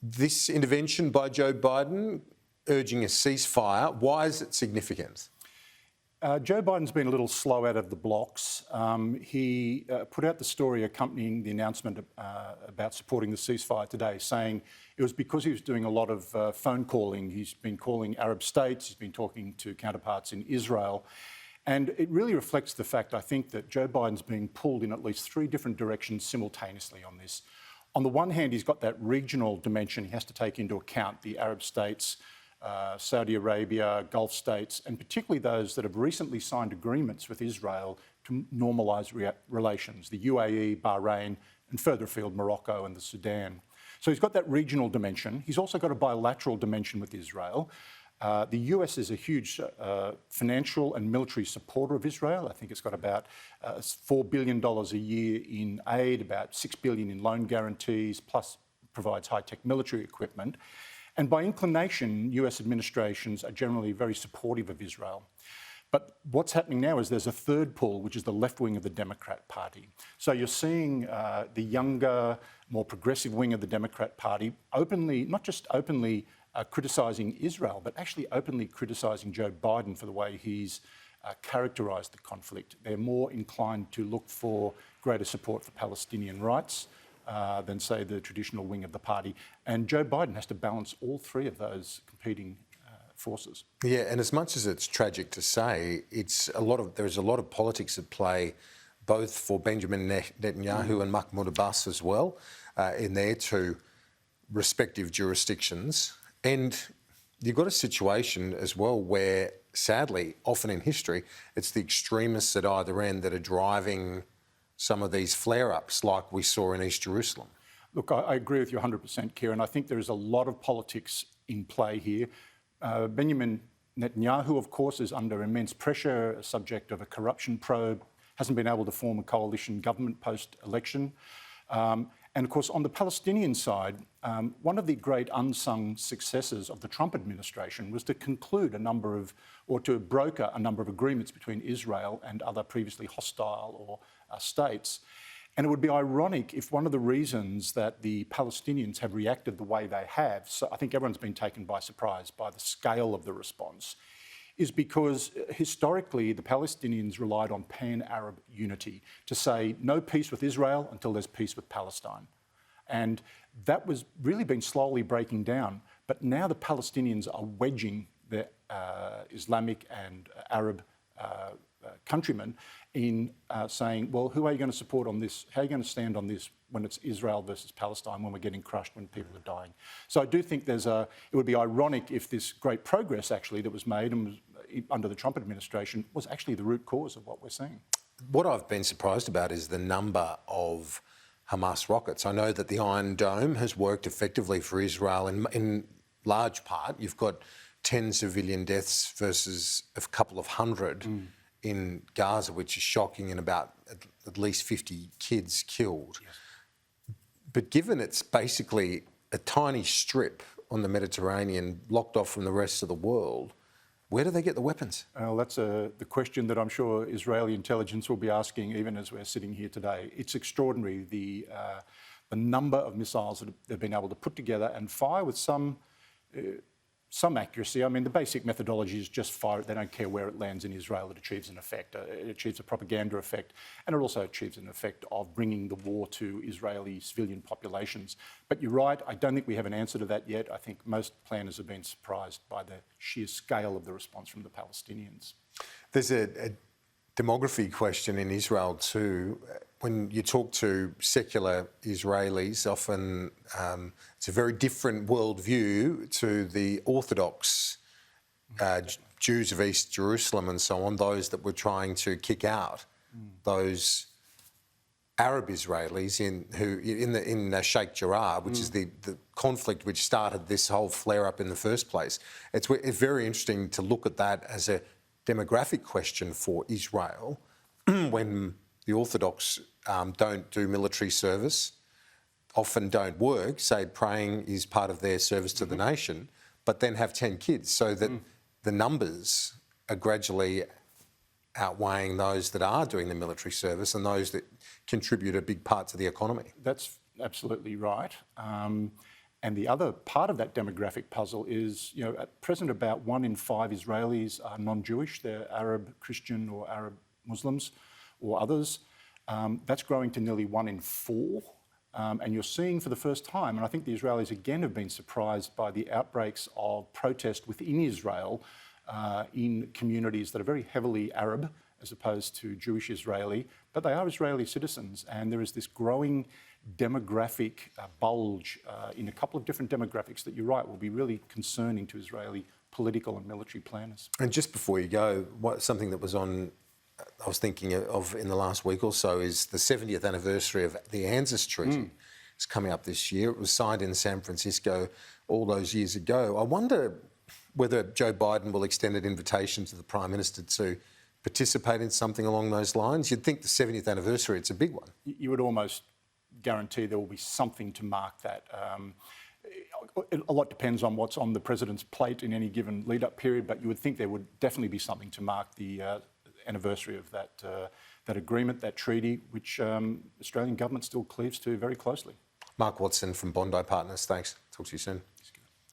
This intervention by Joe Biden urging a ceasefire, why is it significant? Joe Biden's been a little slow out of the blocks. He put out the story accompanying the announcement about supporting the ceasefire today, saying it was because he was doing a lot of phone calling. He's been calling Arab states, he's been talking to counterparts in Israel. And it really reflects the fact, I think, that Joe Biden's being pulled in at least three different directions simultaneously on this. On the one hand, he's got that regional dimension he has to take into account, the Arab states, Saudi Arabia, Gulf states, and particularly those that have recently signed agreements with Israel to normalise relations, the UAE, Bahrain, and further afield, Morocco and the Sudan. So he's got that regional dimension. He's also got a bilateral dimension with Israel. The US is a huge financial and military supporter of Israel. I think it's got about $4 billion a year in aid, about $6 billion in loan guarantees, plus provides high-tech military equipment. And by inclination, US administrations are generally very supportive of Israel. But what's happening now is there's a third pull, which is the left wing of the Democrat Party. So you're seeing the younger, more progressive wing of the Democrat Party openly, not just openly criticising Israel, but actually openly criticising Joe Biden for the way he's characterised the conflict. They're more inclined to look for greater support for Palestinian rights than, say, the traditional wing of the party. And Joe Biden has to balance all three of those competing forces. Yeah, and as much as it's tragic to say, there's a lot of politics at play, both for Benjamin Netanyahu and Mahmoud Abbas as well, in their two respective jurisdictions. And you've got a situation as well where, sadly, often in history, it's the extremists at either end that are driving some of these flare-ups like we saw in East Jerusalem. Look, I agree with you 100%, Kieran. I think there is a lot of politics in play here. Benjamin Netanyahu, of course, is under immense pressure, a subject of a corruption probe, hasn't been able to form a coalition government post-election. And of course, on the Palestinian side, one of the great unsung successes of the Trump administration was to conclude to broker a number of agreements between Israel and other previously hostile or states. And it would be ironic if one of the reasons that the Palestinians have reacted the way they have, so I think everyone's been taken by surprise by the scale of the response, is because historically the Palestinians relied on pan-Arab unity to say no peace with Israel until there's peace with Palestine. And that was really been slowly breaking down. But now the Palestinians are wedging their Islamic and Arab countrymen in saying, well, who are you going to support on this? How are you going to stand on this when it's Israel versus Palestine, when we're getting crushed, when people are dying? So I do think it would be ironic if this great progress actually that was made and was under the Trump administration was actually the root cause of what we're seeing. What I've been surprised about is the number of Hamas rockets. I know that the Iron Dome has worked effectively for Israel in large part. You've got 10 civilian deaths versus a couple of hundred in Gaza, which is shocking, and about at least 50 kids killed. Yes. But given it's basically a tiny strip on the Mediterranean blocked off from the rest of the world, where do they get the weapons? Well, that's the question that I'm sure Israeli intelligence will be asking even as we're sitting here today. It's extraordinary, the number of missiles that they've been able to put together and fire with some accuracy. I mean, the basic methodology is just fire it. They don't care where it lands in Israel. It achieves an effect. It achieves a propaganda effect, and it also achieves an effect of bringing the war to Israeli civilian populations. But you're right, I don't think we have an answer to that yet. I think most planners have been surprised by the sheer scale of the response from the Palestinians. There's a demography question in Israel too. When you talk to secular Israelis, often it's a very different worldview to the Orthodox Jews of East Jerusalem and so on, those that were trying to kick out those Arab Israelis in Sheikh Jarrah, which is the conflict which started this whole flare-up in the first place. It's very interesting to look at that as a demographic question for Israel when the Orthodox don't do military service, often don't work, say praying is part of their service to the nation, but then have 10 kids, so that the numbers are gradually outweighing those that are doing the military service and those that contribute a big part to the economy. That's absolutely right. And the other part of that demographic puzzle is, at present about 1 in 5 Israelis are non-Jewish. They're Arab Christian or Arab Muslims or others. That's growing to nearly 1 in 4. And you're seeing for the first time, and I think the Israelis again have been surprised by the outbreaks of protest within Israel in communities that are very heavily Arab as opposed to Jewish Israeli, but they are Israeli citizens. And there is this growing demographic bulge in a couple of different demographics that you're right will be really concerning to Israeli political and military planners. And just before you go, something that was on, I was thinking of in the last week or so, is the 70th anniversary of the ANZUS Treaty. It's coming up this year. It was signed in San Francisco all those years ago. I wonder whether Joe Biden will extend an invitation to the Prime Minister to participate in something along those lines. You'd think the 70th anniversary, it's a big one. You would almost guarantee there will be something to mark that. A lot depends on what's on the President's plate in any given lead-up period, but you would think there would definitely be something to mark the anniversary of that agreement, that treaty, which Australian government still cleaves to very closely. Mark Watson from Bondi Partners, thanks. Talk to you soon.